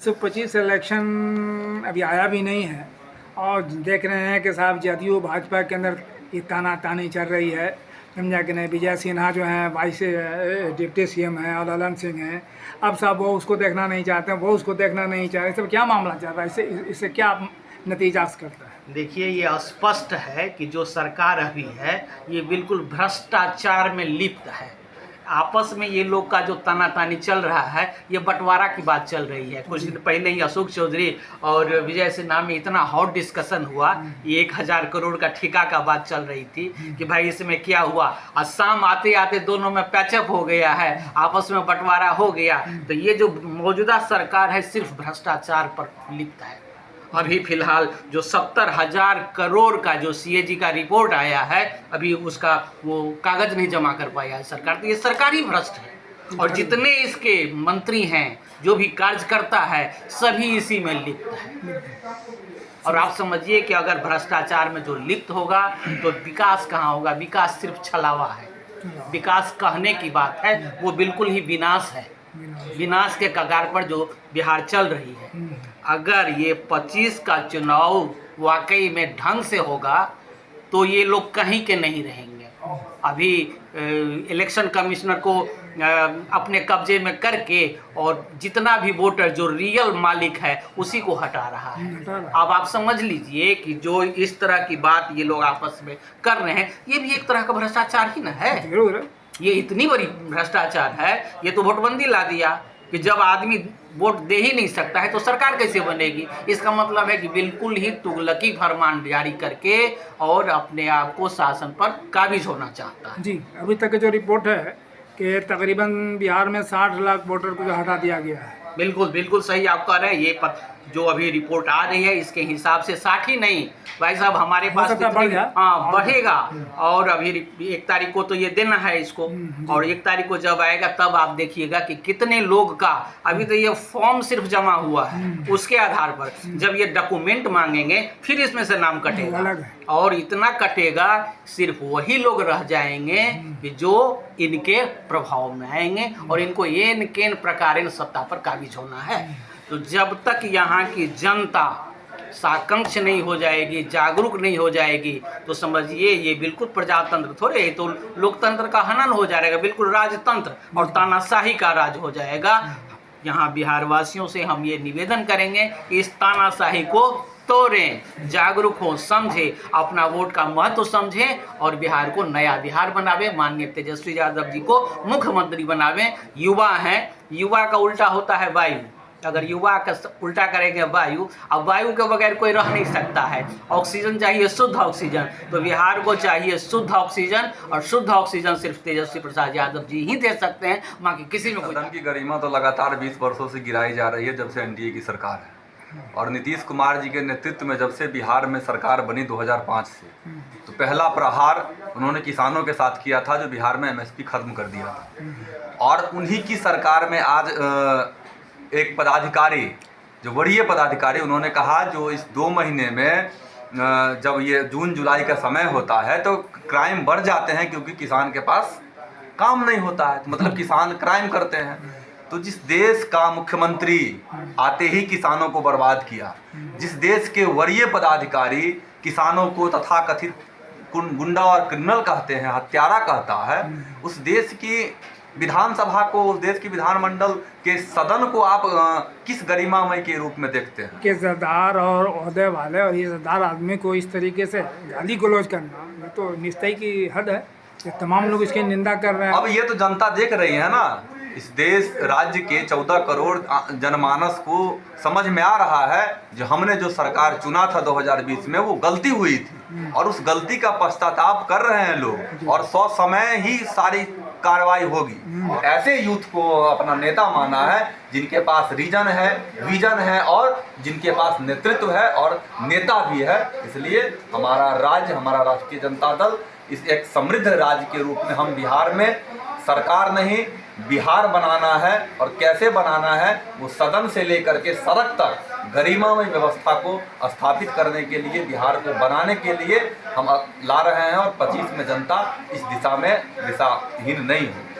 125 election अभी आया भी नहीं है और देख रहे हैं कि साहब जदयू भाजपा के अंदर ये तानातानी चल रही है, समझा कि नहीं। विजय सिन्हा जो हैं वाइस डिप्टी सीएम हैं और ललन सिंह हैं, अब साहब वो उसको देखना नहीं चाहते हैं, वो उसको देखना नहीं चाह रहे। सब क्या मामला चल रहा है, इससे क्या नतीजा करता है? देखिए, ये स्पष्ट है कि जो सरकार अभी है ये बिल्कुल भ्रष्टाचार में लिप्त है। आपस में ये लोग का जो तानातानी चल रहा है, ये बंटवारा की बात चल रही है। कुछ दिन पहले ही अशोक चौधरी और विजय सिन्हा में इतना हॉट डिस्कशन हुआ, ये 1000 करोड़ का ठेका का बात चल रही थी कि भाई इसमें क्या हुआ। शाम आते आते दोनों में पैचअप हो गया है, आपस में बंटवारा हो गया। तो ये जो मौजूदा सरकार है सिर्फ भ्रष्टाचार पर लिप्त है। अभी फिलहाल जो 70,000 करोड़ का जो सीएजी का रिपोर्ट आया है, अभी उसका वो कागज नहीं जमा कर पाया है सरकार। तो ये सरकार ही भ्रष्ट है और जितने इसके मंत्री हैं, जो भी कार्यकर्ता है, सभी इसी में लिप्त है। और आप समझिए कि अगर भ्रष्टाचार में जो लिप्त होगा तो विकास कहाँ होगा। विकास सिर्फ छलावा है, विकास कहने की बात है, वो बिल्कुल ही विनाश है। विनाश के कगार पर जो बिहार चल रही है। अगर ये 25 का चुनाव वाकई में ढंग से होगा तो ये लोग कहीं के नहीं रहेंगे। अभी इलेक्शन कमिश्नर को अपने कब्जे में करके और जितना भी वोटर जो रियल मालिक है उसी को हटा रहा है। अब आप समझ लीजिए कि जो इस तरह की बात ये लोग आपस में कर रहे हैं, ये भी एक तरह का भ्रष्टाचार ही ना है। ये इतनी बड़ी भ्रष्टाचार है, ये तो वोटबंदी ला दिया कि जब आदमी वोट दे ही नहीं सकता है तो सरकार कैसे बनेगी। इसका मतलब है कि बिल्कुल ही तुगलकी फरमान जारी करके और अपने आप को शासन पर काबिज होना चाहता है। जी, अभी तक जो रिपोर्ट है कि तकरीबन बिहार में 60 लाख वोटर को हटा दिया गया है। बिल्कुल बिल्कुल सही आप कह रहे हैं। ये जो अभी रिपोर्ट आ रही है इसके हिसाब से 60 ही नहीं भाई साहब, हमारे पास बढ़ेगा। और अभी 1 तारीख को तो ये देना है इसको, और 1 तारीख को जब आएगा तब आप देखिएगा कि कितने लोग का अभी तो ये फॉर्म सिर्फ जमा हुआ है, उसके आधार पर जब ये डॉक्यूमेंट मांगेंगे फिर इसमें से नाम कटेगा। और इतना कटेगा, सिर्फ वही लोग रह जाएंगे कि जो इनके प्रभाव में आएंगे और इनको एन केन प्रकार सत्ता पर काबिज होना है। तो जब तक यहाँ की जनता साकंक्ष नहीं हो जाएगी, जागरूक नहीं हो जाएगी, तो समझिए ये बिल्कुल प्रजातंत्र थोड़े, ये तो लोकतंत्र का हनन हो जाएगा, बिल्कुल राजतंत्र और तानाशाही का राज हो जाएगा। यहाँ बिहार वासियों से हम ये निवेदन करेंगे कि इस तानाशाही को तोड़ें, जागरूक हो, समझे, अपना वोट का महत्व समझें और बिहार को नया बिहार बनावे। माननीय तेजस्वी यादव जी को मुख्यमंत्री बनावे। युवा हैं, युवा का उल्टा होता है वायु। अगर युवा का उल्टा करेंगे वायु, अब वायु के बगैर कोई रह नहीं सकता है। ऑक्सीजन चाहिए, शुद्ध ऑक्सीजन, तो बिहार को चाहिए शुद्ध ऑक्सीजन, और शुद्ध ऑक्सीजन सिर्फ तेजस्वी प्रसाद यादव जी ही दे सकते हैं। बाकी किसी में सदन की गरिमा तो लगातार 20 वर्षों से गिराई जा रही है जब से एनडीए की सरकार है। और नीतीश कुमार जी के नेतृत्व में जब से बिहार में सरकार बनी 2005 से, तो पहला प्रहार उन्होंने किसानों के साथ किया था, जो बिहार में एमएसपी खत्म कर दिया था। और उन्हीं की सरकार में आज एक पदाधिकारी, जो वरीय पदाधिकारी, उन्होंने कहा जो इस 2 महीने में जब ये जून जुलाई का समय होता है तो क्राइम बढ़ जाते हैं, क्योंकि किसान के पास काम नहीं होता है, तो मतलब किसान क्राइम करते हैं। तो जिस देश का मुख्यमंत्री आते ही किसानों को बर्बाद किया, जिस देश के वरीय पदाधिकारी किसानों को तथाकथित गुंडा और क्रिमिनल कहते हैं, हत्यारा कहता है, उस देश की विधानसभा को, उस देश की विधानमंडल के सदन को आप किस गरिमामय के रूप में देखते हैं? कि इज्जतदार और ओहदे वाले और इज्जतदार आदमी को इस तरीके से गाली गलौज करना, ये तो निश्चय की हद है। ये तमाम लोग इसकी निंदा कर रहे हैं। अब ये तो जनता देख रही है ना, इस देश राज्य के 14 करोड़ जनमानस को समझ में आ रहा है जो हमने जो सरकार चुना था 2020 में, वो गलती हुई थी और उस गलती का पश्चाताप कर रहे हैं लोग, और 100 समय ही सारी कार्रवाई होगी। ऐसे यूथ को अपना नेता माना है जिनके पास रीजन है, विजन है और जिनके पास नेतृत्व है और नेता भी है। इसलिए हमारा राज्य, हमारा राष्ट्रीय जनता दल इस एक समृद्ध राज्य के रूप में हम बिहार में सरकार नहीं, बिहार बनाना है। और कैसे बनाना है, वो सदन से लेकर के सड़क तक गरिमामय व्यवस्था को स्थापित करने के लिए, बिहार को बनाने के लिए हम ला रहे हैं। और 25 में जनता इस दिशा में दिशाहीन नहीं हो।